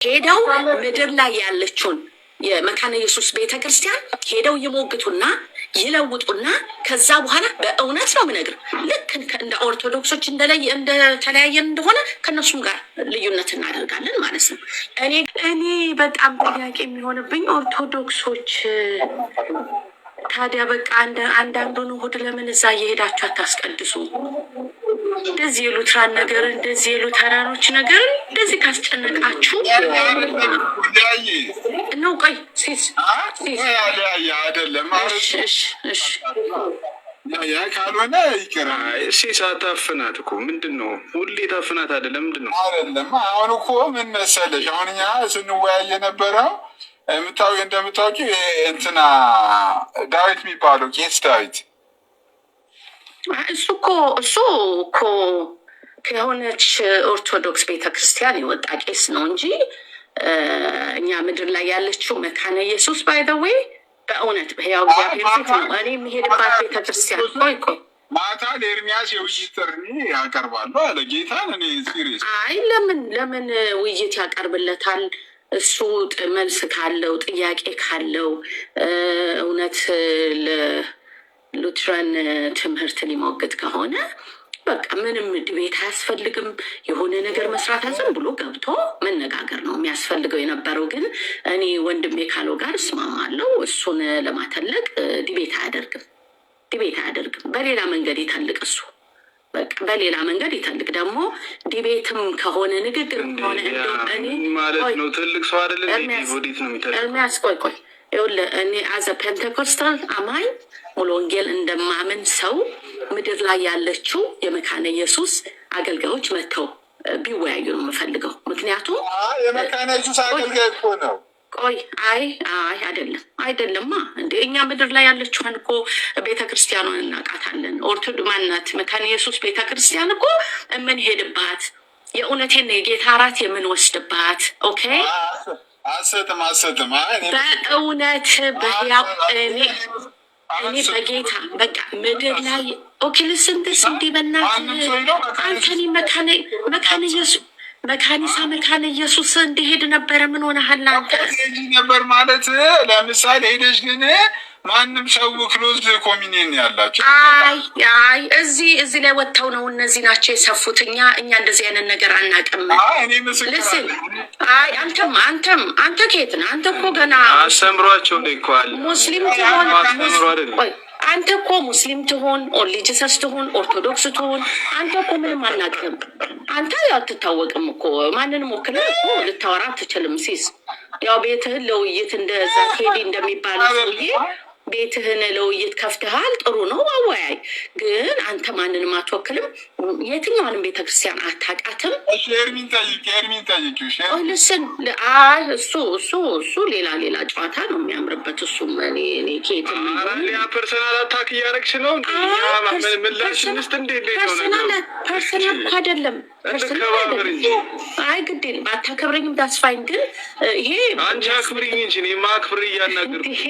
ሄደው ምድር ላይ ያለችውን የመካነ ኢየሱስ ቤተክርስቲያን ሄደው ይሞግቱና ይለውጡና ከዛ በኋላ በእውነት ነው ምነግር ልክ እንደ ኦርቶዶክሶች እንደተለያየን እንደሆነ ከነሱም ጋር ልዩነት እናደርጋለን ማለት ነው። እኔ በጣም ጥያቄ የሚሆንብኝ ኦርቶዶክሶች ታዲያ በቃ አንዳንዱን እሑድ ለምን እዛ እየሄዳችሁ አታስቀድሱ? እንደዚህ የሉትራን ነገር እንደዚህ የሉተራኖች ነገር እንደዚህ ካስጨነቃችሁ ነው። ቆይ ሲስ አይደለም ያ ካልሆነ ይቀራ ሲስ አታፍናት እኮ ምንድን ነው ሁሌ ታፍናት አይደለም ምንድን ነው አይደለም። አሁን እኮ ምን መሰለሽ አሁን እኛ ስንወያይ የነበረው እንደምታውቂው እንትና ዳዊት የሚባለው ቄስ ዳዊት እሱ እኮ ከሆነች ኦርቶዶክስ ቤተክርስቲያን የወጣ ቄስ ነው እንጂ እኛ ምድር ላይ ያለችው መካነ ኢየሱስ ባይ ዘ ዌይ በእውነት በሕያው እግዚአብሔር ፊት ነው እኔ የምሄድባት ቤተክርስቲያን። ቆይ ማታ ለኤርሚያስ የውይይት ጥሪ ያቀርባሉ አለ ጌታን። እኔ ሲሪየስ አይ ለምን ውይይት ያቀርብለታል? እሱ መልስ ካለው ጥያቄ ካለው እውነት ለሉትራን ትምህርት ሊሞግት ከሆነ በቃ ምንም ድቤት አያስፈልግም። የሆነ ነገር መስራት ዝም ብሎ ገብቶ መነጋገር ነው የሚያስፈልገው የነበረው። ግን እኔ ወንድሜ ካለው ጋር እስማማለሁ። እሱን ለማተለቅ ድቤት አያደርግም። በሌላ መንገድ ይተልቅ እሱ በቃ በሌላ መንገድ ይተልቅ። ደግሞ ዲቤትም ከሆነ ንግግር ከሆነ እኔ ማለት ነው ትልቅ ሰው አይደለም ወዲት ነው የሚተልቅ። ኤርሚያስ ቆይ ይኸውልህ እኔ አዘ ፔንቴኮስታል አማኝ ሙሉ ወንጌል እንደማምን ሰው ምድር ላይ ያለችው የመካነ ኢየሱስ አገልጋዮች መጥተው ቢወያዩ ነው የምፈልገው። ምክንያቱም የመካነ ኢየሱስ አገልጋይ እኮ ነው። ቆይ አይደለማ እንደ እኛ ምድር ላይ ያለችውን እኮ ቤተክርስቲያኗን እናውቃታለን። ኦርቶዶክስ ማናት መካነ ኢየሱስ ቤተክርስቲያን እኮ የምንሄድባት የእውነቴን የጌታ እራት የምንወስድባት ኦኬ አሰጥም በእውነት በሕያው እኔ በጌታ በቃ ምድር ላይ ኦኬ ልስንትስ እንዲህ በእናትህ አንተኒ መካነ ኢየሱስ መካኒሳ መካነ ኢየሱስ እንደሄድ ነበረ። ምን ሆነሃል አንተ? ነበር ማለት ለምሳሌ ሄደሽ ግን ማንም ሰው ክሎዝ ኮሚኒየን ያላቸው አይ እዚህ ላይ ወጥተው ነው እነዚህ ናቸው የሰፉት። እኛ እንደዚህ አይነት ነገር አናውቅም። እኔ ምስክር አይ አንተ ከየት ነህ? አንተ እኮ ገና አስተምሯቸው ነው እኮ አለ ሙስሊም ትሆን አንተ እኮ ሙስሊም ትሆን ኦርሊጅሰስ ትሆን ኦርቶዶክስ ትሆን አንተ እኮ ምንም አናውቅም። አንተ አትታወቅም እኮ ማንንም ወክለህ እኮ ልታወራ አትችልም። ሲስ ያው ቤትህን ለውይይት እንደዛ ቴዲ እንደሚባለው ሰውዬ ቤትህን ለውይይት ከፍተሃል። ጥሩ ነው አወያይ። ግን አንተ ማንንም አትወክልም። የትኛውንም ቤተክርስቲያን አታውቃትም። ኤርሚን ጠይቂው ልስን እሱ ሌላ ጨዋታ ነው የሚያምርበት። እሱም እኔ ኬት ፐርሰናል አታክ እያደረግሽ ነው። ምላሽ ንስት ፐርሰናል እኮ አይደለም። አይ ግዴ ባታከብረኝም ዳስፋይን። ግን ይሄ አንቺ አክብሪኝ እንጂ እኔማ አክብሬ እያናገርኩሽ።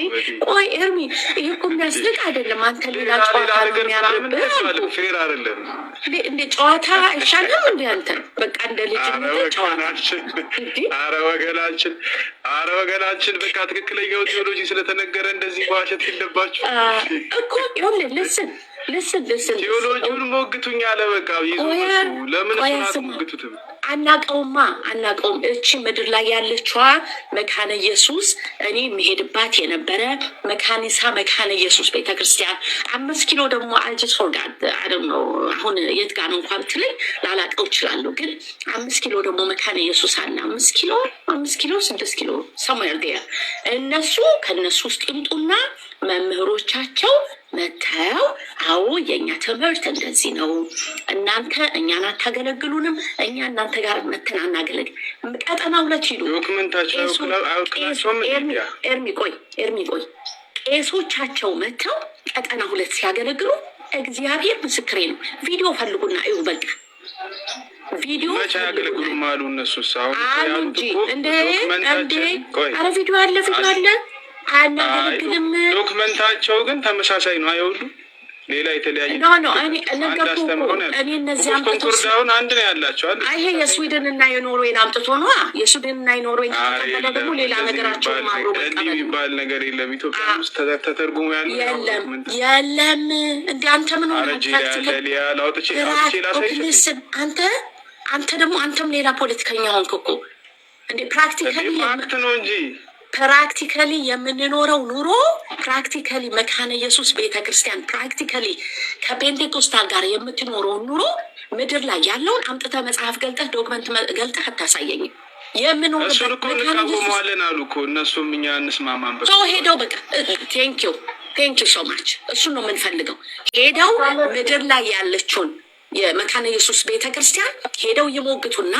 ቆይ ኤርሚ ይሄ እኮ የሚያስልቅ አይደለም። አንተ ሌላ ጨዋታ ነው የሚያምርብህ። ፌር አይደለም እንደ ጨዋታ አይሻልም? እንደ አንተ በቃ እንደ ልጅ አረ ወገናችን በቃ ትክክለኛው ቴዎሎጂ ስለተነገረ እንደዚህ በዋሸት የለባችሁ እኮ። ይኸውልህ ልስን ቴዎሎጂውን ሞግቱኝ አለ። በቃ ለምን ሞግቱትም አናቀውም። እቺ ምድር ላይ ያለችዋ መካነ ኢየሱስ እኔ የሚሄድባት የነበረ መካነ ኢየሱስ ቤተክርስቲያን 5 ኪሎ ደግሞ አልጅስ ፎርጋት አደም ነው። አሁን የት ጋር ነው እንኳን ብትለኝ ላላቀው እችላለሁ። ግን 5 ኪሎ ደግሞ መካነ ኢየሱስ አለ። 5 ኪሎ 6 ኪሎ ሰምዌር ዴር እነሱ ከነሱ ውስጥ ይምጡና መምህሮቻቸው መተው አዎ የኛ ትምህርት እንደዚህ ነው፣ እናንተ እኛን አታገለግሉንም፣ እኛ እናንተ ጋር መተን አናገለግል። ቀጠና 2 ሂዱ። ኤርሚ ቆይ ቄሶቻቸው መተው ቀጠና 2 ሲያገለግሉ እግዚአብሔር ምስክሬ ነው። ቪዲዮ ፈልጉና እዩ። በቃ ቪዲዮ ያገለግሉም አሉ እነሱ አሉ እንጂ እንደ አረ ቪዲዮ አለ አናገለግልም። ዶክመንታቸው ግን ተመሳሳይ ነው። አይወዱ ሌላ የተለያየ እኔ እነዚህ ኮንኮርዳውን አንድ ነው ያላቸው። ይሄ የስዊድን እና የኖርዌይን አምጥቶ ነዋ። የስዊድን እና የኖርዌይን ከተቀበለ ደግሞ ሌላ ነገራቸውን ማብሮ የሚባል ነገር የለም። ኢትዮጵያ ውስጥ ተተርጉሞ ያለ የለም። እንደ አንተ ምን ሆነ አንተ ደግሞ አንተም ሌላ ፖለቲከኛ ሆንክ እኮ እንዴ! ፕራክቲካሊ የምንኖረው ኑሮ ፕራክቲካሊ መካነ ኢየሱስ ቤተክርስቲያን ፕራክቲካሊ ከፔንቴኮስታል ጋር የምትኖረውን ኑሮ ምድር ላይ ያለውን አምጥተህ መጽሐፍ ገልጠህ ዶክመንት ገልጠህ አታሳየኝም። የምንሆንበትለን አሉ እኮ እነሱም እኛ እንስማማበት ሰው ሄደው በቃ ቴንኪዩ ሶ ማች እሱን ነው የምንፈልገው። ሄደው ምድር ላይ ያለችውን የመካነ ኢየሱስ ቤተክርስቲያን ሄደው ይሞግቱና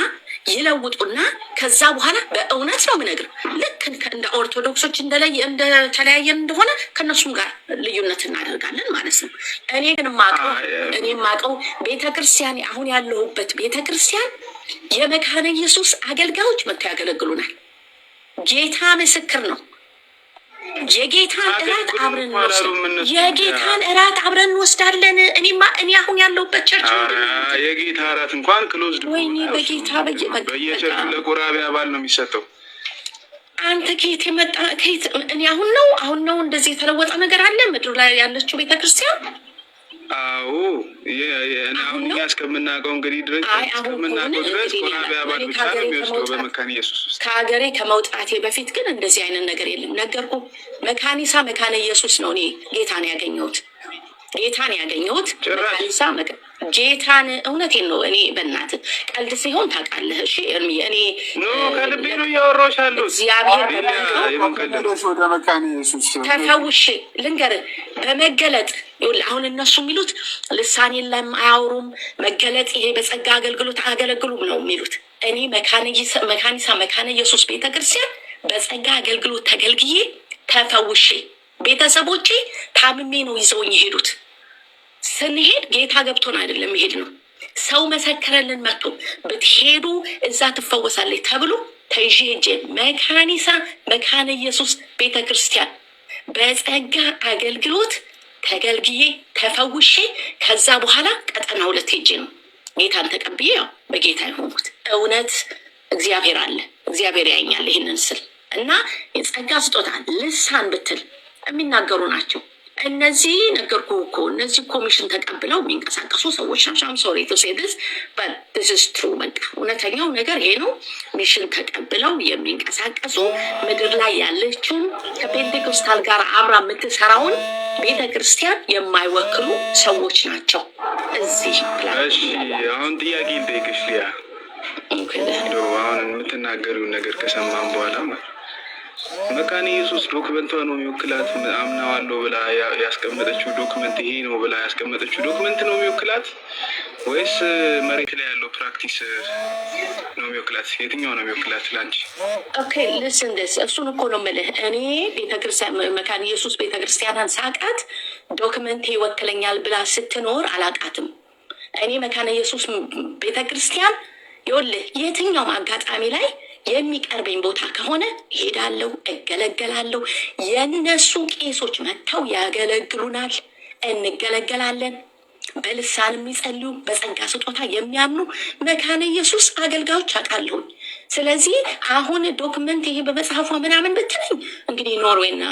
ይለውጡና ከዛ በኋላ በእውነት ነው የምነግር ልክ እንደ ኦርቶዶክሶች እንደተለያየን እንደሆነ ከእነሱም ጋር ልዩነት እናደርጋለን ማለት ነው። እኔ ግን ማቀው ቤተክርስቲያን አሁን ያለሁበት ቤተክርስቲያን የመካነ ኢየሱስ አገልጋዮች መጥተው ያገለግሉናል። ጌታ ምስክር ነው። የጌታን እራት አብረን እንወስዳለን። እኔ አሁን ያለሁበት ቸርች የጌታ እራት እንኳን ክሎዝድ ወይኔ በጌታ በየቸርቹ ለቆራቢ አባል ነው የሚሰጠው። አንተ ከየት የመጣ ከየት? እኔ አሁን ነው እንደዚህ የተለወጠ ነገር አለ ምድር ላይ ያለችው ቤተክርስቲያን። አዎ አሁን እኛ እስከምናውቀው እንግዲህ ድረስ ቆራቢ አባል ብቻ ነው የሚወስደው በመካነ ኢየሱስ ውስጥ። ከሀገሬ ከመውጣቴ በፊት ግን እንደዚህ አይነት ነገር የለም። ነገርኩ መካኒሳ መካነ ኢየሱስ ነው እኔ ጌታን ያገኘሁት ጌታን እውነቴን ነው። እኔ በእናትህ ቀልድ ሲሆን ታውቃለህ። እሺ እኔ ከልቤ ነው እያወራሁሽ ያለሁት። እግዚአብሔር ተፈውሼ ልንገርህ በመገለጥ አሁን እነሱ የሚሉት ልሳን የለም አያወሩም። መገለጥ ይሄ በጸጋ አገልግሎት አያገለግሉም ነው የሚሉት። እኔ መካኒሳ መካነ ኢየሱስ ቤተክርስቲያን በጸጋ አገልግሎት ተገልግዬ ተፈውሼ ቤተሰቦቼ ታምሜ ነው ይዘውኝ የሄዱት። ስንሄድ ጌታ ገብቶን አይደለም ይሄድ ነው። ሰው መሰከረልን መጥቶ ብትሄዱ እዛ ትፈወሳለች ተብሎ ተይዤ ሄጄ መካኒሳ መካነ ኢየሱስ ቤተክርስቲያን በጸጋ አገልግሎት ተገልግዬ ተፈውሼ ከዛ በኋላ ቀጠና 2 ሄጄ ነው ጌታን ተቀብዬ ያው በጌታ የሆንኩት። እውነት እግዚአብሔር አለ፣ እግዚአብሔር ያኛል። ይህንን ስል እና የጸጋ ስጦታ ልሳን ብትል የሚናገሩ ናቸው። እነዚህ ነገርኩ እኮ እነዚህ ኮሚሽን ተቀብለው የሚንቀሳቀሱ ሰዎች ናቸው። ሶሪ ቱ ሴ ዲስ በት ዲስ ኢዝ ትሩ። በቃ እውነተኛው ነገር ይሄ ነው። ሚሽን ተቀብለው የሚንቀሳቀሱ ምድር ላይ ያለችውን ከፔንቴኮስታል ጋር አብራ የምትሰራውን ቤተ ክርስቲያን የማይወክሉ ሰዎች ናቸው። እዚህ አሁን ጥያቄ ልጠይቅሽ ሊያ፣ አሁን የምትናገሪውን ነገር ከሰማን በኋላ መካነ ኢየሱስ ዶክመንቷ ነው የሚወክላት አምናዋለሁ ብላ ያስቀመጠችው ዶክመንት ይሄ ነው ብላ ያስቀመጠችው ዶክመንት ነው የሚወክላት ወይስ መሬት ላይ ያለው ፕራክቲስ ነው የሚወክላት? የትኛው ነው የሚወክላት ላንቺ? ኦኬ ልስን ደስ እሱን እኮ ነው የምልህ። እኔ ቤተክርስቲያን መካነ ኢየሱስ ቤተክርስቲያንን ሳቃት ዶክመንት ይወክለኛል ብላ ስትኖር አላቃትም። እኔ መካነ ኢየሱስ ቤተክርስቲያን ይኸውልህ የትኛውም አጋጣሚ ላይ የሚቀርበኝ ቦታ ከሆነ ሄዳለሁ፣ እገለገላለሁ። የነሱ ቄሶች መጥተው ያገለግሉናል፣ እንገለገላለን። በልሳን የሚጸልዩ በጸጋ ስጦታ የሚያምኑ መካነ ኢየሱስ አገልጋዮች አውቃለሁኝ። ስለዚህ አሁን ዶክመንት ይሄ በመጽሐፏ ምናምን ብትለኝ እንግዲህ ኖርዌይና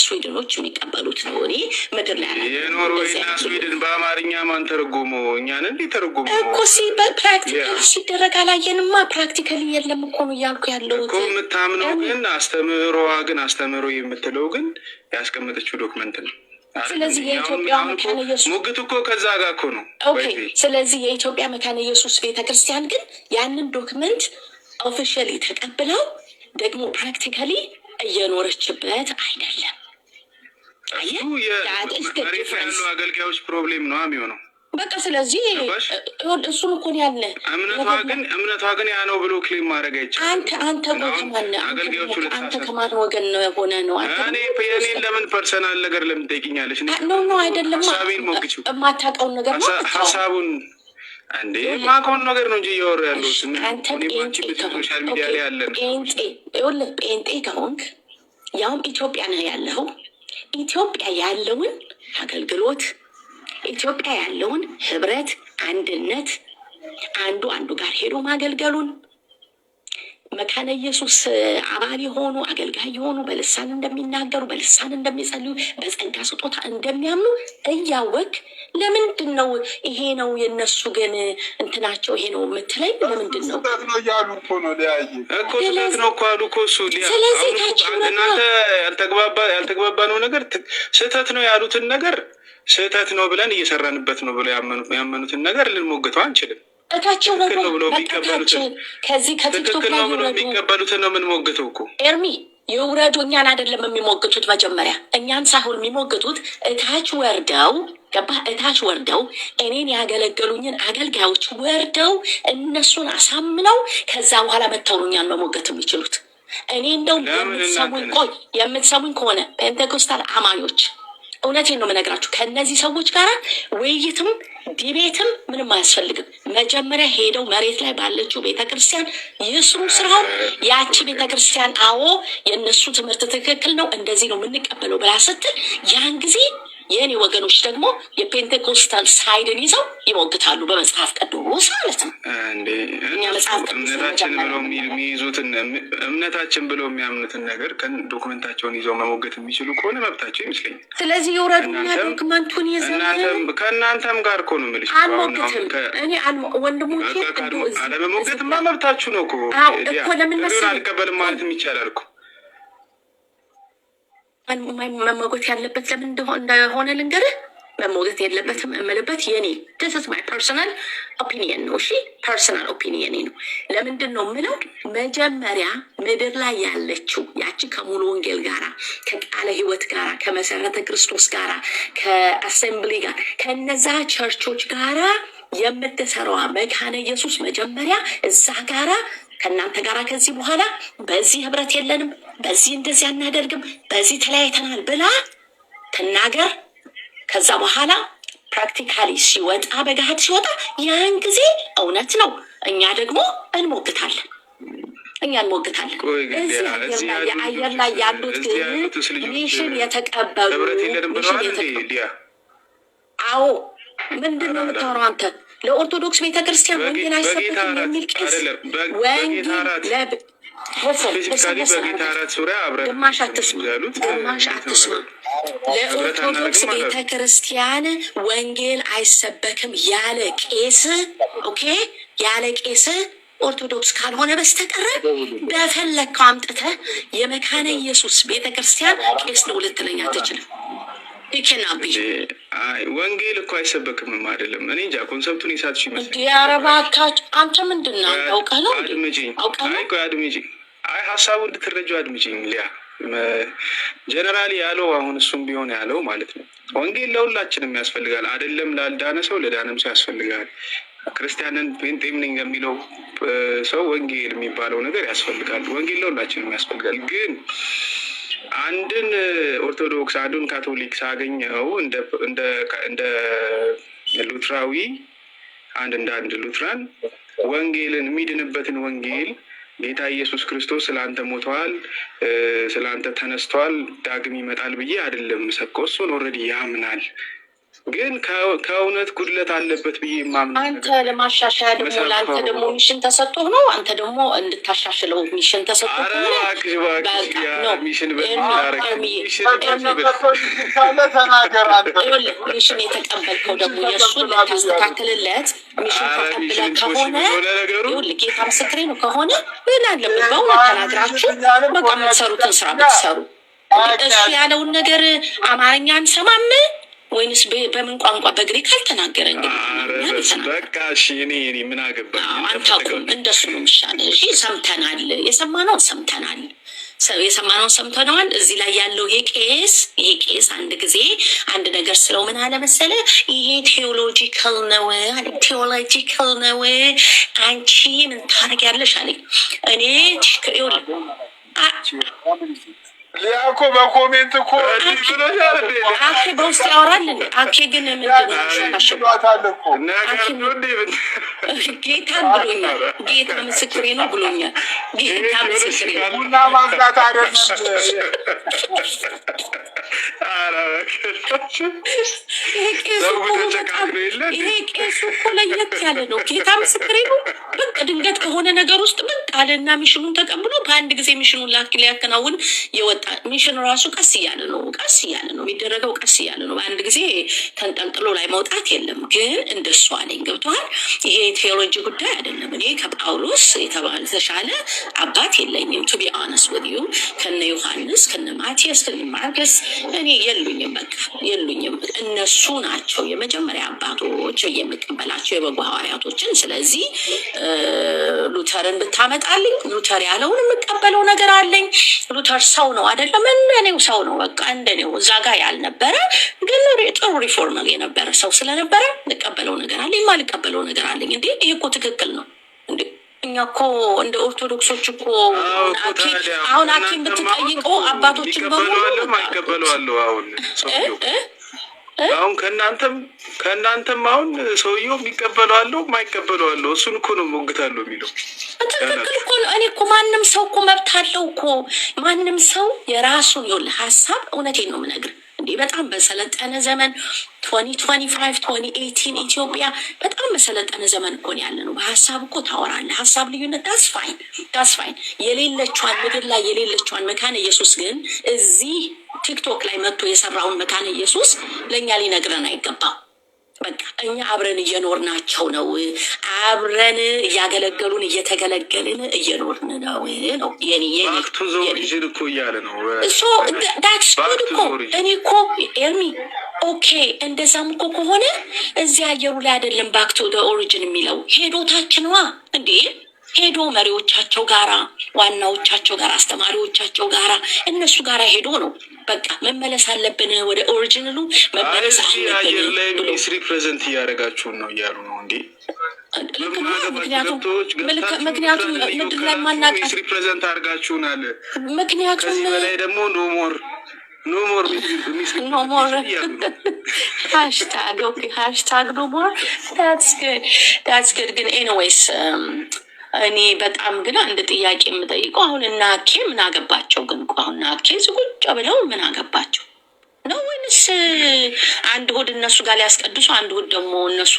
ስዊድኖች የሚቀበሉት ነው። እኔ ምድር ላይ የኖርዌይና ስዊድን በአማርኛ ማን ተረጎሞ? እኛን እንዲ ተረጎሞ እኮ ፕራክቲካሊ ሲደረግ አላየንማ። ፕራክቲካሊ የለም እኮ ነው እያልኩ ያለው እኮ። የምታምነው ግን አስተምሮ የምትለው ግን ያስቀመጠችው ዶክመንት ነው። ስለዚህ የኢትዮጵያ መካነ ኢየሱስ ሙግት እኮ ከዛ ጋር እኮ ነው። ኦኬ ስለዚህ የኢትዮጵያ መካነ ኢየሱስ ቤተክርስቲያን ግን ያንን ዶክመንት ኦፊሻሊ ተቀብለው ደግሞ ፕራክቲካሊ እየኖረችበት አይደለም። መሬት ያሉ አገልጋዮች ፕሮብሌም ነው የሚሆነው። በቃ ስለዚህ እሱን እኮ ያለ እምነቷ ግን ያ ነው ብሎ ክሌም ማድረግ አይቻልም። አንተ ከማን ወገን ሆነ ነው? የኔን ለምን ፐርሰናል ነገር ለምን ትጠይቂኛለሽ? ኖ አይደለም፣ ሀሳቤን ሞግችው የማታውቀውን ነገር ነው ሀሳቡን እንዴ ማከውን ነገር ነው እንጂ እያወሩ ያለው ሶሻል ሚዲያ ላይ ያለ ጴንጤ ከሆንክ ያውም ኢትዮጵያ ነው ያለው። ኢትዮጵያ ያለውን አገልግሎት ኢትዮጵያ ያለውን ህብረት፣ አንድነት፣ አንዱ አንዱ ጋር ሄዶ ማገልገሉን መካነ ኢየሱስ አባል የሆኑ አገልጋይ የሆኑ በልሳን እንደሚናገሩ በልሳን እንደሚጸልዩ በጸጋ ስጦታ እንደሚያምኑ እያወቅ ለምንድን ነው ይሄ ነው የነሱ ግን እንትናቸው ይሄ ነው የምትለኝ? ለምንድን ነው እያሉ እኮ ነው ሊያየ እኮ ስህተት ነው እኮ አሉ እኮ እሱ ስለዚህ እናንተ ያልተግባባ ነው ነገር ስህተት ነው ያሉትን ነገር ስህተት ነው ብለን እየሰራንበት ነው ብለው ያመኑትን ነገር ልንሞግተው አንችልም። እታቸው ነው ብሎ ቢቀበሉትን ከዚህ ከቲክቶክ ላይ የሚቀበሉትን ነው የምንሞግተው እኮ ኤርሚ የውረዱ እኛን አይደለም የሚሞግቱት። መጀመሪያ እኛን ሳይሆን የሚሞግቱት እታች ወርደው ገባህ? እታች ወርደው እኔን ያገለገሉኝን አገልጋዮች ወርደው እነሱን አሳምነው ከዛ በኋላ መተው ነው እኛን መሞገት የሚችሉት። እኔ እንደው የምትሰሙኝ ከሆነ ፔንቴኮስታል አማኞች እውነቴን ነው የምነግራችሁ። ከእነዚህ ሰዎች ጋር ውይይትም ዲቤትም ምንም አያስፈልግም። መጀመሪያ ሄደው መሬት ላይ ባለችው ቤተክርስቲያን ይስሩ ስራውን። ያቺ ቤተክርስቲያን አዎ የእነሱ ትምህርት ትክክል ነው እንደዚህ ነው የምንቀበለው ብላ ስትል ያን ጊዜ የእኔ ወገኖች ደግሞ የፔንቴኮስታል ሳይድን ይዘው ይሞግታሉ። በመጽሐፍ ቅዱስ ማለት ነው። እኛ መጽሐፍ እምነታችን ብለው የሚይዙትን እምነታችን ብለው የሚያምኑትን ነገር ዶክመንታቸውን ይዘው መሞገት የሚችሉ ከሆነ መብታቸው ይመስለኛል። ስለዚህ የውረዱና ዶክመንቱን ከእናንተም ጋር እኮ ነው የምልሽ። አልሞግትም እኔ ወንድሞቼ አለመሞገትማ መብታችሁ ነው እኮ። አልቀበልም ማለትም ይቻላል እኮ። መሞገት ያለበት ለምን እንደሆነ ልንገርህ። መሞገት የለበትም እምልበት የኔ this is my personal opinion ነው። እሺ ፐርሰናል ኦፒኒየን ነው። ለምንድን ነው የምለው? መጀመሪያ ምድር ላይ ያለችው ያቺ ከሙሉ ወንጌል ጋራ ከቃለ ሕይወት ጋራ ከመሰረተ ክርስቶስ ጋራ ከአሴምብሊ ጋር ከነዛ ቸርቾች ጋራ የምትሰራዋ መካነ ኢየሱስ መጀመሪያ እዛ ጋራ ከእናንተ ጋራ ከዚህ በኋላ በዚህ ህብረት የለንም፣ በዚህ እንደዚህ አናደርግም፣ በዚህ ተለያይተናል ብላ ትናገር። ከዛ በኋላ ፕራክቲካሊ ሲወጣ በገሃድ ሲወጣ ያን ጊዜ እውነት ነው እኛ ደግሞ እንሞግታለን። እዚህ የአየር ላይ ያሉት ግን ሚሽን የተቀበሉ አዎ ምንድን ነው የምታወራው አንተ? ለኦርቶዶክስ ቤተክርስቲያን ወንጌል አይሰበክም የሚል ቄስ ግማሽ አትስማ። ለኦርቶዶክስ ቤተክርስቲያን ወንጌል አይሰበክም ያለ ቄስ ኦኬ፣ ያለ ቄስ ኦርቶዶክስ ካልሆነ በስተቀር በፈለግከው አምጥተህ የመካነ ኢየሱስ ቤተክርስቲያን ቄስ ነው ልትለኝ አትችልም። ወንጌል እኮ አይሰበክምም አይደለም። እኔ እንጃ ኮንሰፕቱን የሳትሽ ይመስል ያረባካች አንተ ምንድን ነው አውቀህ ነው? አድምጪኝ። ሀሳቡ እንድትረጂው አድምጪኝ። ሊያ ጀነራሊ ያለው አሁን እሱም ቢሆን ያለው ማለት ነው ወንጌል ለሁላችንም ያስፈልጋል። አይደለም ላልዳነ ሰው ለዳነም ሰው ያስፈልጋል። ክርስቲያንን ጴንጤም ነኝ የሚለው ሰው ወንጌል የሚባለው ነገር ያስፈልጋል። ወንጌል ለሁላችንም ያስፈልጋል። ግን አንድን ኦርቶዶክስ አንዱን ካቶሊክ ሳገኘው እንደ ሉትራዊ እንደ ሉትራን ወንጌልን የሚድንበትን ወንጌል ጌታ ኢየሱስ ክርስቶስ ስለአንተ ሞተዋል፣ ስለአንተ ተነስተዋል፣ ዳግም ይመጣል ብዬ አይደለም ሰብከው። እሱን ኦልሬዲ ያምናል። ግን ከእውነት ጉድለት አለበት ብዬ ማምን አንተ ለማሻሻያ ደግሞ ለአንተ ደግሞ ሚሽን ተሰጥቶ ነው። አንተ ደግሞ እንድታሻሽለው ሚሽን ተሰጥቶ ነው። ሚሽን የተቀበልከው ደግሞ የእሱን ልታስተካክልለት ሚሽን ተቀብለ ከሆነ ይኸውልህ ጌታ ምስክሬ ነው ከሆነ ምን አለበት በእውነት ተናግራችሁ በቃ የምትሰሩትን ስራ ብትሰሩ። እሱ ያለውን ነገር አማርኛ አንሰማም ወይንስ በምን ቋንቋ በግሪክ አልተናገረ? እንግዲህ በቃ እሺ፣ እኔ ምን አገባኝ? አንታውቁም። እንደሱ ነው የሚሻለው። እሺ፣ ሰምተናል፣ የሰማነውን ሰምተናል። እዚህ ላይ ያለው ይሄ ቄስ አንድ ጊዜ አንድ ነገር ስለው ምን አለ መሰለ፣ ይሄ ቴዎሎጂካል ነው አንቺ ምን ታደርጊያለሽ አለኝ። እኔ ሊያኮ በኮሜንት እኮ አኬ በውስጥ ያወራል። አኬ ግን ምንድን ጌታን ብሎኛል። ጌታ ምስክሬ ነው ብሎኛል። ጌታ ምስክሬ ነው። ቡና ማፍላት አይደለም ይሄ ቄሱ እኮ ለየት ያለ ነው። ጌታ ምስክሬ ነው። በቃ ድንገት ከሆነ ነገር ውስጥ በቃ አለና ሚሽኑን ተቀብሎ በአንድ ጊዜ ሚሽኑን ሊያከናውን የወጣ ሚሽን ራሱ ቀስ እያለ ነው የሚደረገው። ቀስ እያለ ነው። በአንድ ጊዜ ተንጠልጥሎ ላይ መውጣት የለም። ግን እንደሱ አለኝ። ገብቶሃል? ይሄ ቴዎሎጂ ጉዳይ አይደለም። እኔ ከጳውሎስ የተሻለ አባት የለኝም። ቱ ቢ ኦነስት ዊዝ ዩ ከነ ዮሐንስ ከነ ማቲያስ ከነ ማርቆስ እኔ የሉኝም። በቃ የሉኝም። እነሱ ናቸው የመጀመሪያ አባቶች የምቀበላቸው የበጎ ሐዋርያቶችን። ስለዚህ ሉተርን ብታመጣልኝ ሉተር ያለውን የምቀበለው ነገር አለኝ። ሉተር ሰው ነው አይደለም? እንደኔው ሰው ነው። በቃ እንደኔው እዛ ጋር ያልነበረ ግን ጥሩ ሪፎርመር የነበረ ሰው ስለነበረ ልቀበለው ነገር አለኝ። ማልቀበለው ነገር አለኝ። እንዴ ይሄ እኮ ትክክል ነው እንዴ? እኛ እኮ እንደ ኦርቶዶክሶች እኮ አሁን ሐኪም ብትጠይቀው አባቶችን በሙሉ ማይቀበለዋለሁ። አሁን ከእናንተም አሁን ሰውየው የሚቀበለዋለሁ ማይቀበለዋለሁ። እሱን እኮ ነው ሞግታለሁ የሚለው። ትክክል እኮ ነው። እኔ እኮ ማንም ሰው እኮ መብት አለው እኮ ማንም ሰው የራሱን ይኸውልህ ሀሳብ። እውነቴን ነው የምነግርህ እንዲህ በጣም በሰለጠነ ዘመን 2025 2018 ኢትዮጵያ በጣም በሰለጠነ ዘመን እኮ ያለ ነው። በሀሳብ እኮ ታወራለህ። ሀሳብ ልዩነት ዳስፋይን የሌለችዋን ምድር ላይ የሌለችዋን መካነ ኢየሱስ ግን እዚህ ቲክቶክ ላይ መጥቶ የሰራውን መካነ ኢየሱስ ለእኛ ሊነግረን አይገባም። በቃ እኛ አብረን እየኖርናቸው ነው። አብረን እያገለገሉን እየተገለገልን እየኖርን ነው ነው የኔ እኮ እያለ ነው ዳትስ ጉድ እኮ እኔ እኮ ኤርሚ ኦኬ። እንደዛም እኮ ከሆነ እዚህ አየሩ ላይ አይደለም ባክ ቱ ኦሪጂን የሚለው ሄዶታችንዋ እንዴ ሄዶ መሪዎቻቸው ጋራ ዋናዎቻቸው ጋር አስተማሪዎቻቸው ጋራ እነሱ ጋራ ሄዶ ነው በቃ መመለስ አለብን ወደ ኦሪጂናሉ መመለስ አለብን። አየር ላይ ሚኒስትሪ ፕሬዘንት እያደረጋችሁን ነው እያሉ ነው እንዴ? ምክንያቱም ምድር ላይ ማናቀ ሚኒስትሪ ፕሬዘንት አድርጋችሁናል። ምክንያቱም ከዚህ በላይ ደግሞ ኖ ሞር ሃሽታግ ኖ ሞር ዳትስ ጉድ ግን ኤኒዌይስ እኔ በጣም ግን አንድ ጥያቄ የምጠይቀው አሁን እና አኬ ምን አገባቸው? ግን አሁን እና አኬ ዝቁጭ ብለው ምን አገባቸው ነው? ወይንስ አንድ እሑድ እነሱ ጋር ሊያስቀድሱ አንድ እሑድ ደግሞ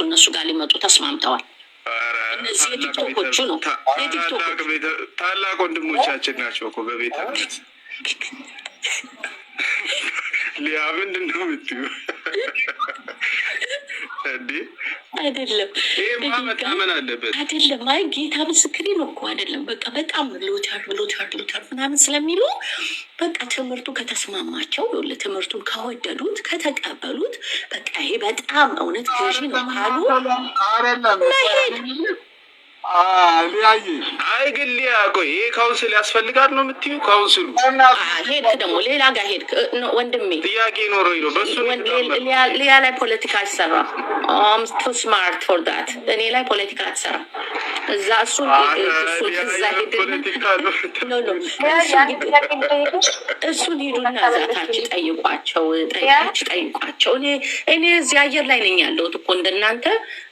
እነሱ ጋር ሊመጡ ተስማምተዋል? እነዚህ የቲክቶኮቹ ነው። ታላቅ ወንድሞቻችን ናቸው እኮ በቤተ እምነት። ሊያ ምንድን ነው የምትይው? አይደለም መታመን አለበት አይደለም። አይ ጌታ ምስክሬ ነው እኮ አይደለም። በቃ በጣም ሉተር ምናምን ስለሚሉ በቃ ትምህርቱ ከተስማማቸው ትምህርቱን ከወደዱት ከተቀበሉት በቃ ይሄ በጣም እውነት ገዢ ነው ካሉ ሊያየ አይ ግን ሊያ ቆይ ይሄ ካውንስል ያስፈልጋል ነው የምትይው? ካውንስሉ ሄድክ ደግሞ ሌላ ጋር ሄድክ ወንድሜ። ጥያቄ ኖሮኝ ነው በሱ ሊያ ላይ ፖለቲካ አትሰራ። ቱ ስማርት ፎር ዳት እኔ ላይ ፖለቲካ አትሰራ። እዛ እሱን ሂዱና ዛታች ጠይቋቸው። እኔ እዚህ አየር ላይ ነኝ ያለሁት እኮ እንደናንተ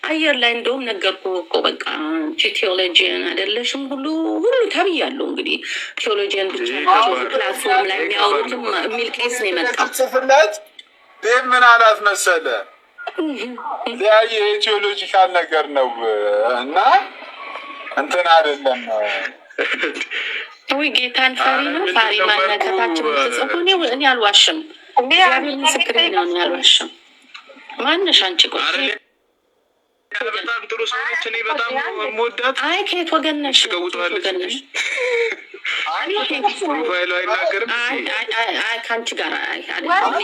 አየር ላይ እንደውም ነገርኩ እኮ በቃ ቴዎሎጂያን አይደለሽም ሁሉ ተብያለሁ። እንግዲህ ቴዎሎጂያን ብቻ ፕላትፎርም ላይ የሚያወሩትም የሚል ቄስ ነው የመጣው። ጽፍለት ይህ ምን አላት መሰለ ሊያየ የቴዎሎጂካል ነገር ነው እና እንትን አይደለም። ውይ ጌታን ፈሪ ነው ፋሪ ማነከታችን ምትጽፉ እኔ አልዋሽም። እግዚአብሔር ምስክሬ ነው። እኔ አልዋሽም። ማነሽ አንቺ ቆይ በጣም ጥሩ ሰዎች እኔ በጣም የምወዳት። አይ ከየት ወገን ነሽ? ፕሮፋይሉ አይናገርም። ከአንቺ ጋር አንጣላም።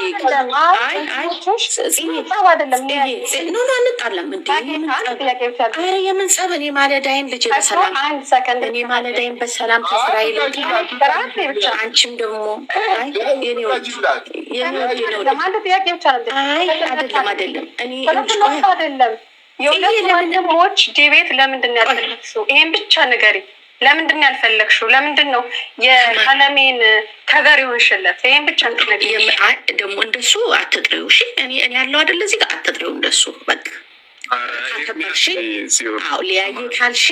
ኧረ የምን ጸብ? እኔ ማለዳይን ልጅ በሰላም ከእስራኤል አንቺም ደግሞ አይደለም እኔ የሁለት ወንድሞች ዲቤት ለምንድን ነው ያልፈለግሽው? ይሄን ብቻ ንገሪ። ለምንድን ነው ያልፈለግሽው? ለምንድን ነው የቀለሜን ከቨር ይሆንሽለት? ይሄን ብቻ ንገሪ። ደግሞ እንደሱ አትጥሪው። እሺ እኔ ያለው አይደለ እዚህ ጋር አትጥሪው እንደሱ በቃ አከበርሽኝ። አዎ ሊያየ ካልሽ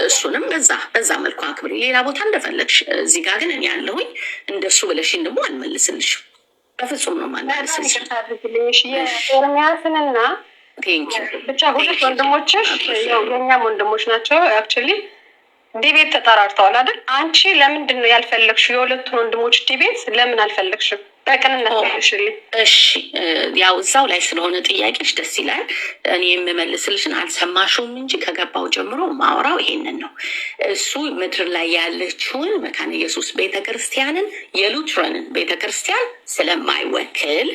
እሱንም በዛ መልኩ አክብሪ። ሌላ ቦታ እንደፈለግሽ፣ እዚህ ጋር ግን እኔ ያለሁኝ እንደሱ ብለሽኝ ደግሞ አልመልስልሽም። በፍጹም ነው ማለት ኤርሚያስንና ብቻ ሁለት ወንድሞችሽ ያው የእኛም ወንድሞች ናቸው። አክቹዋሊ ዲቤት ተጠራርተዋል አይደል? አንቺ ለምንድን ነው ያልፈለግሽው? የሁለቱን ወንድሞች ዲቤት ለምን አልፈለግሽም? በቅንነት መልሽልኝ። እሺ ያው እዛው ላይ ስለሆነ ጥያቄሽ ደስ ይላል። እኔ የምመልስልሽን አልሰማሽውም እንጂ ከገባው ጀምሮ ማውራው ይሄንን ነው። እሱ ምድር ላይ ያለችውን መካነ ኢየሱስ ቤተክርስቲያንን የሉትረንን ቤተክርስቲያን ስለማይወክል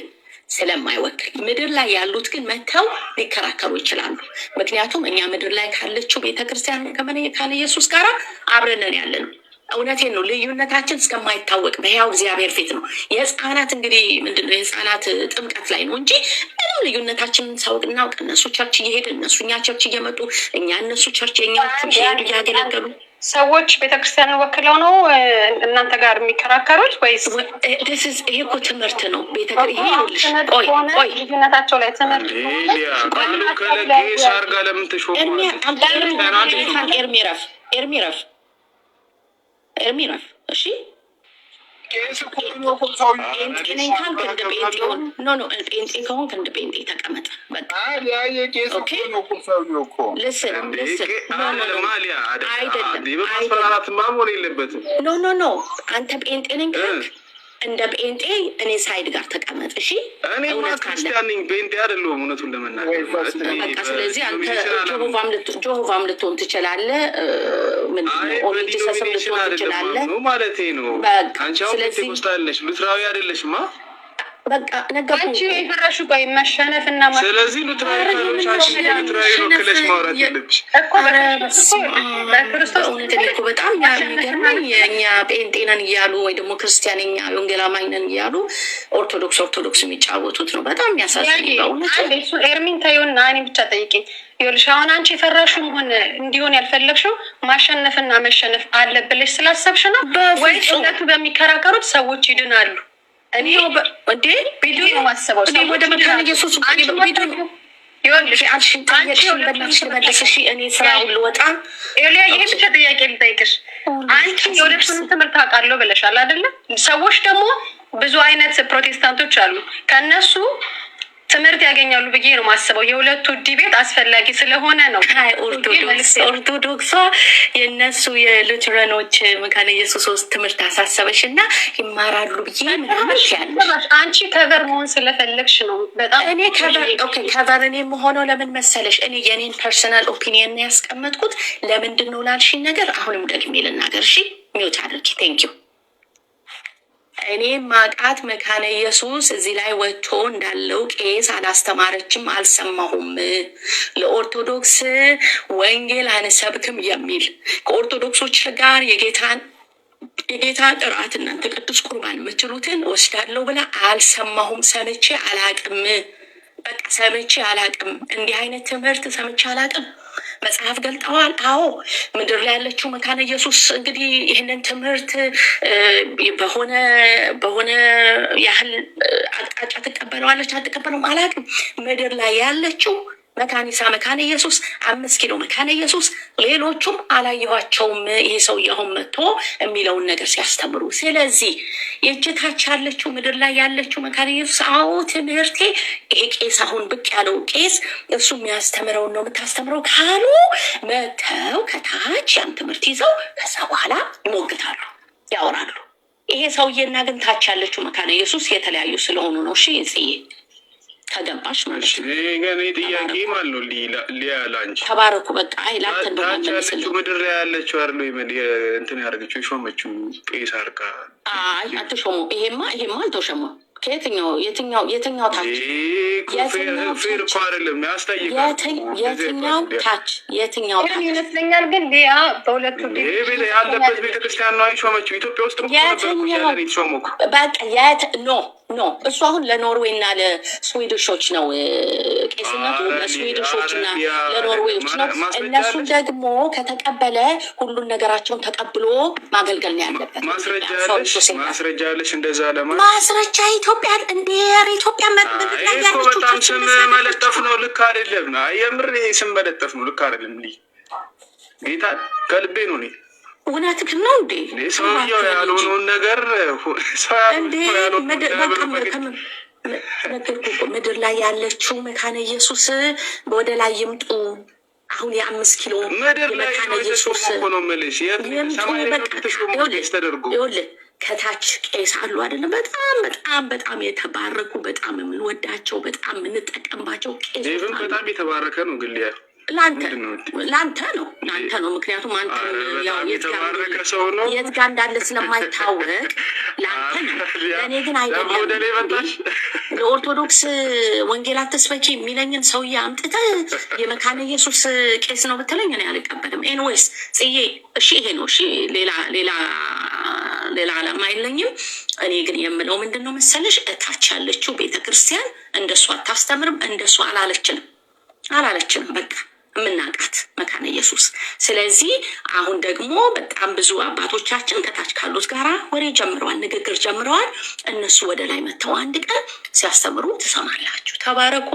ምድር ላይ ያሉት ግን መጥተው ሊከራከሩ ይችላሉ። ምክንያቱም እኛ ምድር ላይ ካለችው ቤተክርስቲያን ከመካነ ኢየሱስ ጋር አብረንን ያለ ነው። እውነቴን ነው። ልዩነታችን እስከማይታወቅ በሕያው እግዚአብሔር ፊት ነው። የህፃናት እንግዲህ ምንድነው የህፃናት ጥምቀት ላይ ነው እንጂ ምንም ልዩነታችንን ሳውቅ እናውቅ። እነሱ ቸርች እየሄድ እነሱ እኛ ቸርች እየመጡ እኛ እነሱ ቸርች የኛዎቹ እየሄዱ እያገለገሉ ሰዎች ቤተክርስቲያንን ወክለው ነው እናንተ ጋር የሚከራከሩት ወይስ? ይሄ እኮ ትምህርት ነው። ቆይ ልዩነታቸው ላይ ትምህርት ከለቄሳር ጋር ለምን ተሾሙ? ኤርሚረፍ እሺ ጴንጤ ከሆንክ እንደ ጴንጤ ተቀመጠ። ኖ አንተ ጴንጤ ነኝ ካልክ እንደ ጴንጤ እኔ ሳይድ ጋር ተቀመጥ። እሺ እኔ ክርስቲያን ነኝ፣ ጴንጤ አይደለሁም እውነቱን ለመናገር። በቃ ስለዚህ አንተ ጆሆቫም ልትሆን ትችላለህ፣ ኦሪጂን ሰስም ልትሆን ትችላለህ ማለቴ ነው። አንቺ አሁን ፔንቴኮስታለሽ፣ ሉትራዊ አይደለሽማ። በቃ ነገርኩህ። አንቺ የፈራሹ ቆይ መሸነፍ እና ስለዚህ ሉትራዊ ወክለሽ ማውራት የለብሽ እኮ በክርስቶስ እውነት እኮ በጣም የሚገርመኝ የእኛ ጴንጤ ነን እያሉ ወይ ደግሞ ክርስቲያንኛ ወንጌል አማኝ ነን እያሉ ኦርቶዶክስ የሚጫወቱት ነው። በጣም የሚያሳዝን በእውነት። እሱ ኤርሚን ታየውና እኔ ብቻ ጠይቂኝ። ይኸውልሽ አሁን አንቺ የፈራሹም ሆነ እንዲሆን ያልፈለግሽው ማሸነፍና መሸነፍ አለብልሽ ስላሰብሽ ነው ወይስ እውነቱ በሚከራከሩት ሰዎች ይድናሉ? እኔ እንዴ ቪዲዮ ነው ማሰበው። እኔ ወደ መካነ ኢየሱስ ቪዲዮ ይኸውልሽ እኔ ስራውን ልወጣ ይሄ ብቻ ጥያቄ ልጠይቅሽ። አንቺ የሁለቱንም ትምህርት አውቃለሁ ብለሻል አይደለ? ሰዎች ደግሞ ብዙ አይነት ፕሮቴስታንቶች አሉ። ከእነሱ ትምህርት ያገኛሉ ብዬ ነው ማስበው። የሁለቱ ዲቤት አስፈላጊ ስለሆነ ነው። ኦርቶዶክሷ የእነሱ የሉትረኖች መካነ ኢየሱስ ውስጥ ትምህርት አሳሰበሽ እና ይማራሉ ብዬ ምናምን ያለሽ አንቺ ከቨር መሆን ስለፈለግሽ ነው። በጣም እኔ ከቨር እኔ የምሆነው ለምን መሰለሽ? እኔ የኔን ፐርሰናል ኦፒኒየን ያስቀመጥኩት ለምንድን ነው ላልሽኝ ነገር አሁንም ደግሜ ልናገር። እሺ ሚውት አድርጊ። ቴንኪዩ። እኔ ማቃት መካነ ኢየሱስ እዚህ ላይ ወጥቶ እንዳለው ቄስ አላስተማረችም፣ አልሰማሁም። ለኦርቶዶክስ ወንጌል አንሰብክም የሚል ከኦርቶዶክሶች ጋር የጌታን እራት እናንተ ቅዱስ ቁርባን የምትሉትን ወስዳለሁ ብላ አልሰማሁም። ሰምቼ አላቅም። በቃ ሰምቼ አላቅም። እንዲህ አይነት ትምህርት ሰምቼ አላቅም። መጽሐፍ ገልጠዋል። አዎ ምድር ላይ ያለችው መካነ ኢየሱስ እንግዲህ ይህንን ትምህርት በሆነ ያህል አቅጣጫ ትቀበለዋለች አትቀበለውም አላውቅም። ምድር ላይ ያለችው መካኒሳ መካነ ኢየሱስ፣ 5 ኪሎ መካነ ኢየሱስ፣ ሌሎቹም አላየኋቸውም። ይሄ ሰውዬ አሁን መጥቶ የሚለውን ነገር ሲያስተምሩ፣ ስለዚህ የእጅታች ያለችው ምድር ላይ ያለችው መካነ ኢየሱስ አዎ ትምህርቴ ይሄ ቄስ አሁን ብቅ ያለው ቄስ እሱ የሚያስተምረውን ነው የምታስተምረው ካሉ መተው ከታች ያን ትምህርት ይዘው ከዛ በኋላ ይሞግታሉ፣ ያወራሉ። ይሄ ሰውዬና ግን ታች ያለችው መካነ ኢየሱስ የተለያዩ ስለሆኑ ነው። እሺ ጽዬ ከገባሽ ማለት ነው። ገኔ ጥያቄ ማለት ነው። ሊያላንቺ ተባረኩ። በቃ አይላንተ እንደማለስልኝ ምድር ላይ ያለችው አይደል እንትን ያደርገችው የሾመችው ቄስ አርጋ አትሾሙ። ይሄማ አልተሾሙ። የትኛው ታች ፌር እኮ አይደለም ያስጠይቃል። የትኛው ታች ይመስለኛል። ግን ሊያ በሁለቱ ያለበት ቤተክርስቲያን ነው አይሾመችው። ኢትዮጵያ ውስጥ የተሾሙ ኖ እሱ አሁን ለኖርዌይ እና ለስዊድሾች ነው ቄስነቱ፣ ለስዊድሾች እና ለኖርዌዮች ነው። እነሱን ደግሞ ከተቀበለ ሁሉን ነገራቸውን ተቀብሎ ማገልገል ነው ያለበት። ማስረጃ ያለሽ እንደዛ ለማለት ማስረጃ ኢትዮጵያ ኢትዮጵያ በጣም ስም መለጠፍ ነው፣ ልክ አይደለም። የምር ስም መለጠፍ ነው፣ ልክ አይደለም። ጌታ ከልቤ ነው። እውነትህን ነው እንዴ? ሰውየው ያልሆነውን ነገር ምድር ላይ ያለችው መካነ ኢየሱስ ወደ ላይ ይምጡ። አሁን የ5 ኪሎ መካነ ኢየሱስ ይኸውልህ ከታች ቄስ አሉ አይደለም? በጣም በጣም በጣም የተባረኩ በጣም የምንወዳቸው በጣም የምንጠቀምባቸው ቄስ በጣም የተባረከ ነው ግን ለአንተ ነው። ምክንያቱም አንተ ያው የት ጋር እንዳለ ስለማይታወቅ ለአንተ ነው። ለእኔ ግን አይደለም። ለኦርቶዶክስ ወንጌል አትስበኪ የሚለኝን ሰውዬ አምጥተህ የመካነ ኢየሱስ ቄስ ነው ብትለኝ እኔ አልቀበልም። ኤንዌይስ ጽዬ እሺ፣ ይሄ ነው እሺ። ሌላ ዓላማ የለኝም። እኔ ግን የምለው ምንድን ነው መሰለሽ፣ እታች ያለችው ቤተክርስቲያን እንደሱ አታስተምርም፣ እንደሱ አላለችንም በቃ የምናውቃት መካነ ኢየሱስ። ስለዚህ አሁን ደግሞ በጣም ብዙ አባቶቻችን ከታች ካሉት ጋራ ወሬ ጀምረዋል፣ ንግግር ጀምረዋል። እነሱ ወደ ላይ መጥተው አንድ ቀን ሲያስተምሩ ትሰማላችሁ። ተባረኩ፣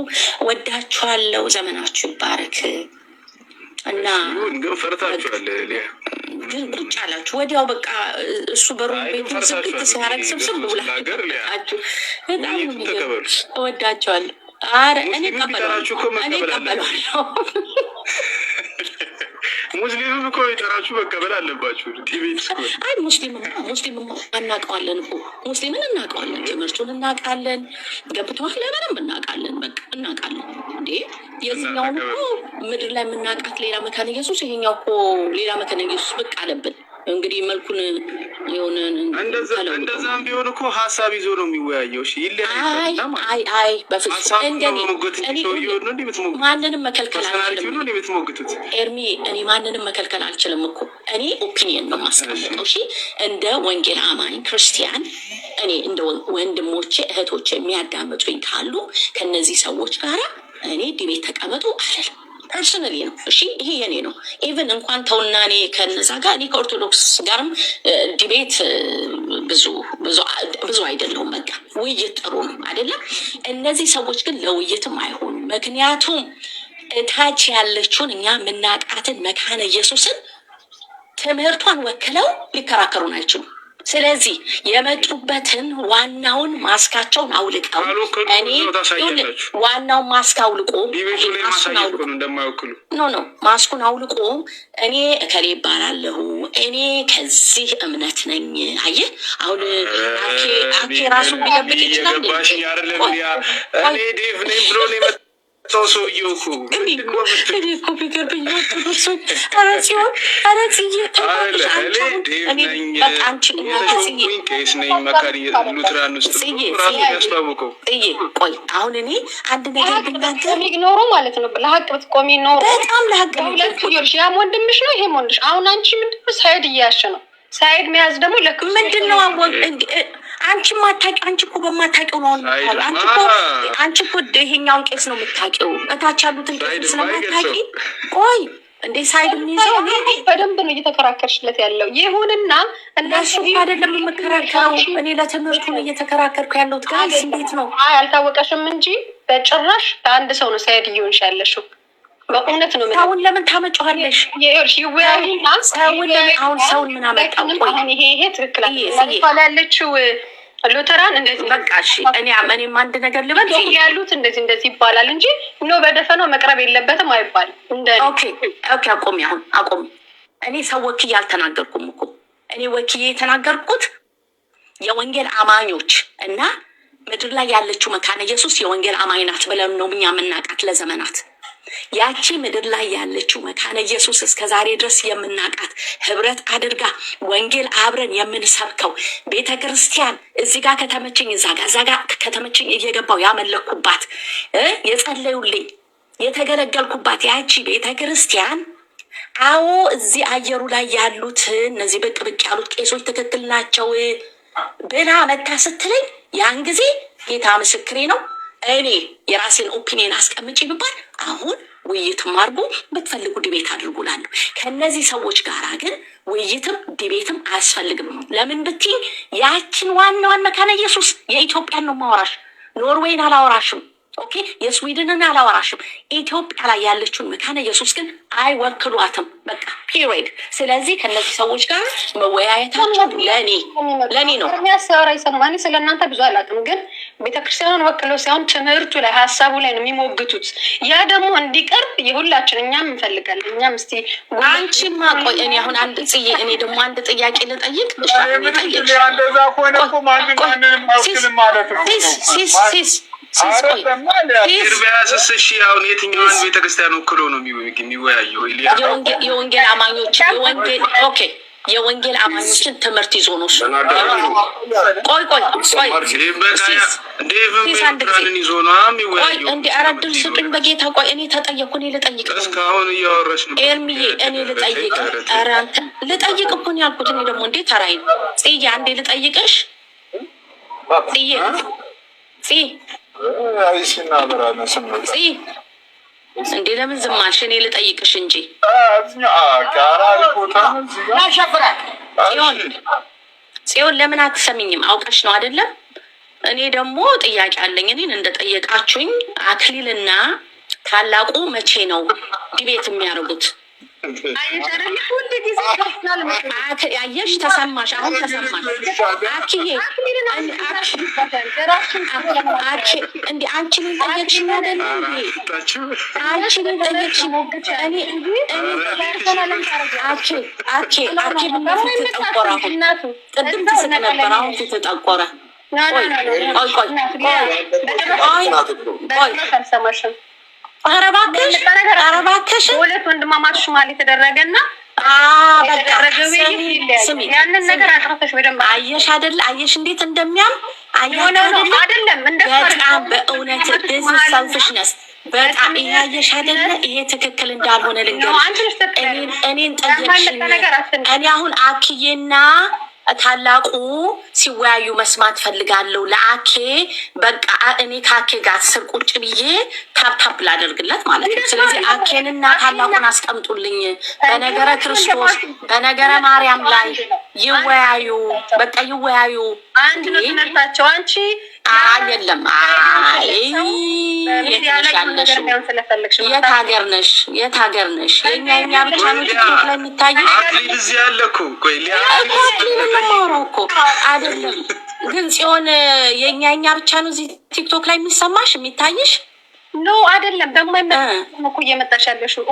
ወዳችኋለሁ፣ ዘመናችሁ ይባረክ። እና ግን ፈርታችኋል፣ ግን ቁጭ አላችሁ ወዲያው በቃ እሱ በሩ ቤቱን ስክት ሲያረግ ስብስብ ብላችሁ በጣም ወዳችኋለሁ። አረ እኔ ቀበላለሁ። ሙስሊምም እኮ የጠራችሁ መቀበል አለባችሁ። አይ ሙስሊም እናውቀዋለን እኮ ሙስሊምን እናውቀዋለን፣ ትምህርቱን እናውቃለን፣ ገብቶሃል? ለምንም እናውቃለን፣ በቃ እናውቃለን። እንዴ የዚህኛውን እኮ ምድር ላይ የምናውቃት ሌላ መካነ ኢየሱስ፣ ይሄኛው እኮ ሌላ መካነ ኢየሱስ ብቅ አለብን። እንግዲህ መልኩን የሆነ እንደዛም ቢሆን እኮ ሀሳብ ይዞ ነው የሚወያየው። እሺ አይ በፍጹም ማንንም መከልከል አልችልም ኤርሚ፣ እኔ ማንንም መከልከል አልችልም እኮ እኔ ኦፒኒየን ነው የማስቀምጠው። እሺ እንደ ወንጌል አማኝ ክርስቲያን እኔ እንደ ወንድሞቼ እህቶቼ የሚያዳምጡኝ ካሉ ከነዚህ ሰዎች ጋር እኔ ዲቤት ተቀመጡ አለል ፐርሰናሊ ነው። እሺ ይሄ የኔ ነው። ኢቨን እንኳን ተውና እኔ ከነዛ ጋር እኔ ከኦርቶዶክስ ጋርም ዲቤት ብዙ አይደለሁም። በቃ ውይይት ጥሩ ነው አይደለም። እነዚህ ሰዎች ግን ለውይይትም አይሆኑም። ምክንያቱም እታች ያለችውን እኛ የምናውቃትን መካነ ኢየሱስን ትምህርቷን ወክለው ሊከራከሩን አይችሉም። ስለዚህ የመጡበትን ዋናውን ማስካቸውን አውልቀው እኔ ዋናውን ማስክ አውልቆ ማስኩን አውልቆ እኔ እከሌ ይባላለሁ እኔ ከዚህ እምነት ነኝ። አየህ አሁን አኬ ራሱ ቢደብቅ ይችላል። ሰው ሰውዬው እኮ እኔ እኮ ቢገርብኝ ኦርቶዶክሶች ቆይ አሁን እኔ አንድ ነገር ብናገር ኖሮ ማለት ነው ለሀቅ ብትቆሚ ኖሮ በጣም ለሀቅ ሁለት ልጆች ያም ወንድምሽ ነው ይሄም ወንድምሽ። አሁን አንቺ ምንድነው ሳይድ እያያሽ ነው። ሳይድ መያዝ ደግሞ ምንድን ነው? አንቺ ማታውቂው አንቺ እኮ በማታውቂው ነው አንቺ እኮ ይሄኛውን ቄስ ነው የምታውቂው፣ እታች ያሉትን ቄስ ስለማታውቂ። ቆይ እንዴ ሳይድ የሚይዘው በደንብ ነው እየተከራከርሽለት ያለው። ይሁንና እነሱ አይደለም የምከራከረው እኔ ለትምህርቱ ነው እየተከራከርኩ ያለሁት። ጋር እንዴት ነው? አይ አልታወቀሽም እንጂ በጭራሽ ለአንድ ሰው ነው ሳይድ እየሆንሽ ያለሽው። በእውነት ነው። ሰውን ለምን ታመጫዋለሽ? ይወያዩና ሰውን ለምን አሁን ሰውን ምን አመጣው? አሁን ይሄ ትክክል ያለችው ሉተራን እንደዚህ በቃ እሺ፣ እኔም አንድ ነገር ልበል ያሉት እንደዚህ ይባላል እንጂ በደፈናው መቅረብ የለበትም አይባልም። ኦኬ አቆሚ፣ አሁን አቆሚ። እኔ ሰው ወክዬ አልተናገርኩም እኮ እኔ ወክዬ የተናገርኩት የወንጌል አማኞች እና ምድር ላይ ያለችው መካነ ኢየሱስ የወንጌል አማኝ ናት ብለን ነው እኛ የምናውቃት ለዘመናት። ያቺ ምድር ላይ ያለችው መካነ ኢየሱስ እስከ ዛሬ ድረስ የምናውቃት ህብረት አድርጋ ወንጌል አብረን የምንሰብከው ቤተ ክርስቲያን እዚህ ጋር ከተመቸኝ እዛ ጋር ከተመቸኝ እየገባው ያመለኩባት የጸለዩልኝ የተገለገልኩባት ያቺ ቤተ ክርስቲያን አዎ እዚህ አየሩ ላይ ያሉት እነዚህ ብቅ ያሉት ቄሶች ትክክል ናቸው ብላ መታ ስትለኝ ያን ጊዜ ጌታ ምስክሬ ነው እኔ የራሴን ኦፒኒየን አስቀምጪ ብባል አሁን ውይይትም አድርጉ ብትፈልጉ ዲቤት አድርጉላለሁ። ከነዚህ ሰዎች ጋር ግን ውይይትም ዲቤትም አያስፈልግም። ለምን ብትይ ያችን ዋናዋን መካነ ኢየሱስ የኢትዮጵያን ነው ማወራሽ፣ ኖርዌይን አላወራሽም። ኦኬ የስዊድንን አላወራሽም። ኢትዮጵያ ላይ ያለችውን መካነ ኢየሱስ ግን አይወክሏትም። በቃ ፒሪድ። ስለዚህ ከነዚህ ሰዎች ጋር መወያየታቸው ለእኔ ነው። የሚያሰራ ይሰማኒ። ስለ እናንተ ብዙ አላውቅም፣ ግን ቤተክርስቲያኑን ወክለው ሳይሆን ትምህርቱ ላይ ሀሳቡ ላይ ነው የሚሞግቱት። ያ ደግሞ እንዲቀርብ የሁላችን እኛም እንፈልጋለን። እኛም እስቲ አንቺማ ቆይ እኔ አሁን እኔ ደግሞ አንድ ጥያቄ ልጠይቅ። ኤርሚያስስ አሁን የትኛውን ቤተክርስቲያን ወክሎ ነው የሚወያየው? የወንጌል አማኞች የወንጌል አማኞችን ትምህርት ይዞ ነው። ቆይ እንዲ አረድል ስጡኝ በጌታ። ቆይ እኔ ተጠየቅኩ። እኔ ልጠይቅ እስካሁን እያወራሽ ነው ኤርሚዬ። እኔ ልጠይቅ ልጠይቅ እኮ ነው ያልኩት። እኔ ደግሞ እንዴት ተራይ ጽዬ አንዴ ልጠይቅሽ እንዴ ለምን ዝም አልሽ? እኔ ልጠይቅሽ እንጂ ጽዮን ለምን አትሰሚኝም? አውቀሽ ነው አይደለም? እኔ ደግሞ ጥያቄ አለኝ። እኔን እንደጠየቃችሁኝ አክሊልና ታላቁ መቼ ነው ዲቤት የሚያደርጉት? አየሽ ተሰማሽ? አሁን ተሰማሽ? አኪዬ እንዲ አንቺን ጠየቅሽኝ አይደለ? አንቺን ጠየቅሽኝ። አኬ ብናፊት ተጠቆረ። አሁን ቅድም ትስቅ ነበር፣ አሁን ፊት ተጠቆረ። ቆይ ኧረ እባክሽ ሁለት ወንድማማቾች መሀል የተደረገና ያንን ነገር አጥራተሽ በደንብ አየሽ አይደለ? አየሽ እንዴት እንደሚያም አይደለም። በጣም በእውነት ሰልፍሽነስ በጣም ይሄ አየሽ አይደለ? ይሄ ትክክል እንዳልሆነ ልንገርሽ። እኔን ጠየቅሽኝ። እኔ አሁን አክዬና ታላቁ ሲወያዩ መስማት ፈልጋለሁ። ለአኬ በቃ እኔ ከአኬ ጋር ስር ቁጭ ብዬ ታፕታፕ ላደርግለት ማለት ነው። ስለዚህ አኬንና ታላቁን አስቀምጡልኝ። በነገረ ክርስቶስ በነገረ ማርያም ላይ ይወያዩ። በቃ ይወያዩ። አንድ ነው ትምህርታቸው። አንቺ የለም የት ሀገር ነሽ? የት ሀገር ነሽ? የኛ ብቻ ነው ቲክቶክ ላይ የሚታየሽ። እዚህ ያለ እኮ ማውራው እኮ አይደለም። ግን ጽዮን የኛ ብቻ ነው እዚህ ቲክቶክ ላይ የሚሰማሽ የሚታይሽ? ኖ አይደለም። ደግሞ እኮ እየመጣሽ ያለሽው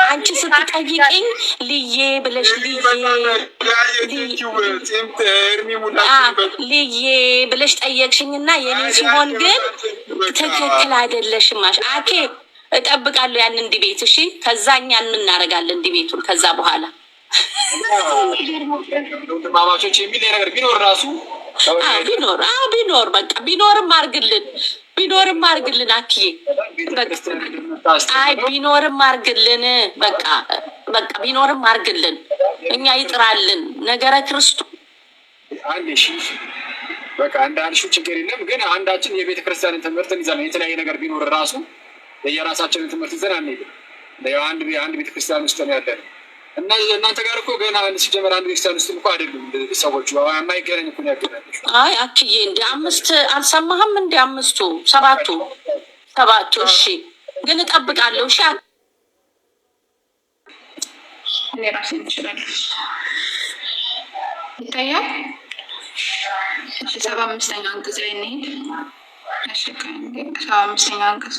አንቺ ስትጠይቅኝ ልዬ ብለሽ ልዬ ብለሽ ጠየቅሽኝና የኔ ሲሆን ግን ትክክል አይደለሽም። አኬ እጠብቃለሁ ያንን ዲቤት። እሺ ከዛ እኛ እናደርጋለን ዲቤቱን ከዛ በኋላ ማማቾች የሚል ነገር ቢኖር ራሱ ቢኖር በቃ ቢኖርም አርግልን አክዬ ቢኖርም አርግልን በቃ ቢኖርም አርግልን። እኛ ይጥራልን ነገረ ክርስቶስ አንዴ በቃ እንዳልሽው ችግር የለም። ግን አንዳችን የቤተ ክርስቲያንን ትምህርት እንይዛለን። የተለያየ ነገር ቢኖር ራሱ የራሳችንን ትምህርት ይዘን አንሄድም። አንድ ቤተ ክርስቲያን ውስጥ ነው ያለን እና እናንተ ጋር እኮ ገና ሲጀመር አንድ ቤተክርስቲያን ውስጥ እኮ አይደሉም ሰዎቹ። የማይገናኝ እኮ ነው ያገናኘው። አይ አክዬ እንደ አምስት አልሰማህም? እንደ አምስቱ ሰባቱ። እሺ ግን እጠብቃለሁ። እሺ እኔ ራሴ እንችላለሁ ይታያል። እሺ 75ኛው አንቀጽ ላይ እንሂድ። እሺ 75ኛው አንቀጽ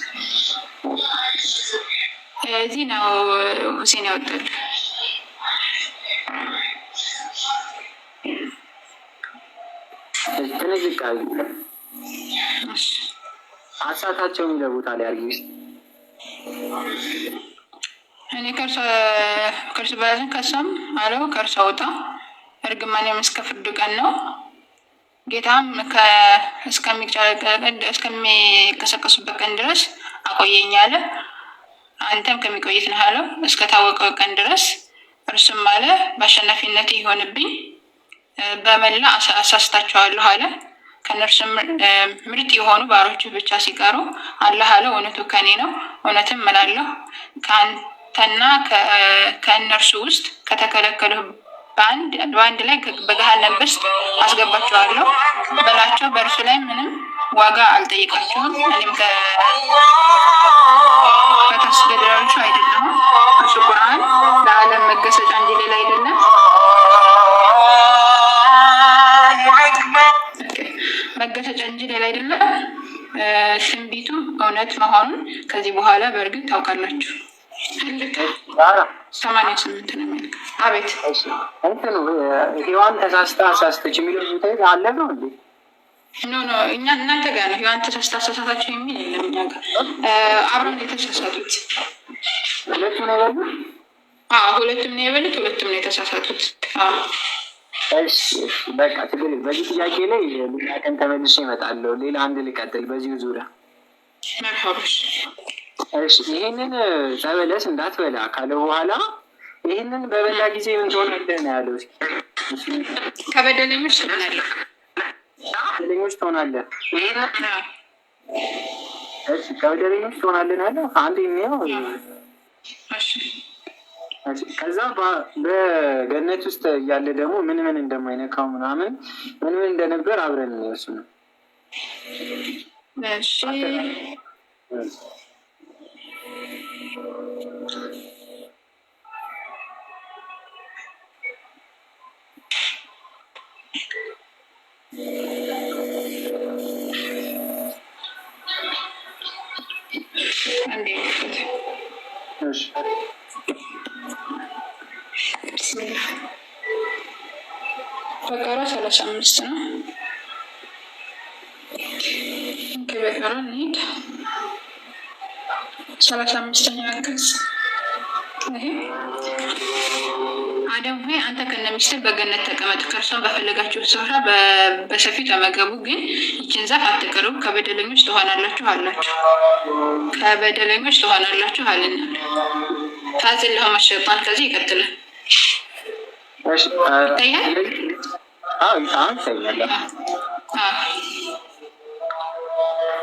እዚህ ነው ሁሴን ያወጣል። ተነዝቃይ አሳታቸውን ይለቡታል። ያርጊስ እኔ ከእርሱ በላትን ከሳም አለው ከእርሱ አውጣ እርግማኔም እስከ ፍርዱ ቀን ነው። ጌታም እስከሚቀሰቀሱበት ቀን ድረስ አቆየኝ አለ። አንተም ከሚቆይት ነህ አለው እስከታወቀው ቀን ድረስ። እርሱም አለ በአሸናፊነት ይሆንብኝ በመላ አሳስታቸዋለሁ አለ። ከእነርሱም ምርጥ የሆኑ ባሮቹ ብቻ ሲቀሩ አላህ አለ እውነቱ ከኔ ነው፣ እውነትም እላለሁ ከአንተና ከእነርሱ ውስጥ ከተከለከሉ በአንድ ላይ በገሃነም ውስጥ አስገባቸዋለሁ በላቸው። በእርሱ ላይ ምንም ዋጋ አልጠይቃችሁም። እኔም ከታስገድላችሁ አይደለሁም። እሱ ቁርአን ለዓለም መገሰጫ እንጂ ሌላ አይደለም። መገሰጫ እንጂ ሌላ አይደለም። ትንቢቱ እውነት መሆኑን ከዚህ በኋላ በእርግጥ ታውቃላችሁ። 88 ነው የሚል አቤት እንትን ሔዋን ተሳስታ አሳስተች የሚለው ቦታ አለ ነው እንዴ? ኖ እኛ እናንተ ጋር ነው ሔዋን ተሳስታ አሳሳታችሁ የሚል የለም። እኛ ጋር አብረን የተሳሳቱት ሁለቱም ነው የበሉት። ሁለቱም ነው የበሉት፣ ሁለቱም ነው የተሳሳቱት። እሺ በቃ ትግል በዚህ ጥያቄ ላይ ሌላ ቀን ተመልሼ እመጣለሁ። ሌላ አንድ ልቀጥል በዚሁ ዙሪያ መርሐባሽ። እሺ ይሄንን ተበለስ እንዳትበላ ካለ በኋላ ይሄንን በበላ ጊዜ ምን ትሆናለህ ነው ያለው። ከበደለኞች ትሆናለህ፣ በደለኞች ትሆናለህ። እሺ ከበደለኞች ትሆናለህ ያለው አንድ ነው። እሺ ከዛ በገነት ውስጥ ያለ ደግሞ ምን ምን እንደማይነካው ምናምን ምን ምን እንደነበር አብረን እንወሱ ነው። እሺ በቀራ 35 ነው። በቀራ እንሂድ። 35ኛ አንቀጽ አደም ሆይ አንተ ከነሚስትህ በገነት ተቀመጥ፣ ከእርሷን በፈለጋችሁ ስፍራ በሰፊው ተመገቡ፣ ግን ይችን ዛፍ አትቅረቡ፣ ከበደለኞች ትሆናላችሁ አላችሁ። ከበደለኞች ትሆናላችሁ አልና ታዝልኸው መሸጣን። ከዚህ ይቀጥላል። ይታያል።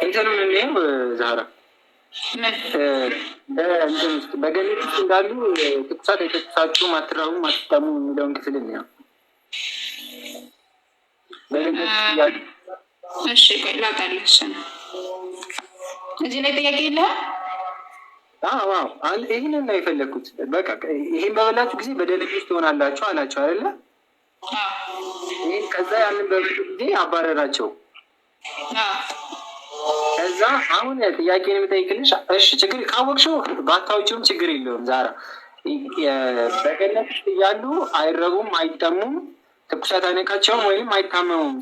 እንትኑን እንየው ዛህራ በገነት ውስጥ እንዳሉ ትኩሳት የተኩሳችሁ አትራቡም አትጠሙ የሚለውን ክፍል እንየው። እሺ ቆይ ላውጣልህ። እሱ ነው እዚህ ላይ ጥያቄ የለህም? ይህንን ነው የፈለግኩት። በቃ ይህን በበላችሁ ጊዜ በደለኞች ትሆናላችሁ አላቸው አይደለ? ይህን ከዛ ያንን በበሉ ጊዜ አባረራቸው። ከዛ አሁን ጥያቄን የምጠይቅልሽ እሺ ችግር ካወቅሽው ባታውቂውም ችግር የለውም። ዛራ በገነት እያሉ አይረቡም አይጠሙም፣ ትኩሳት አይነካቸውም ወይም አይታመሙም።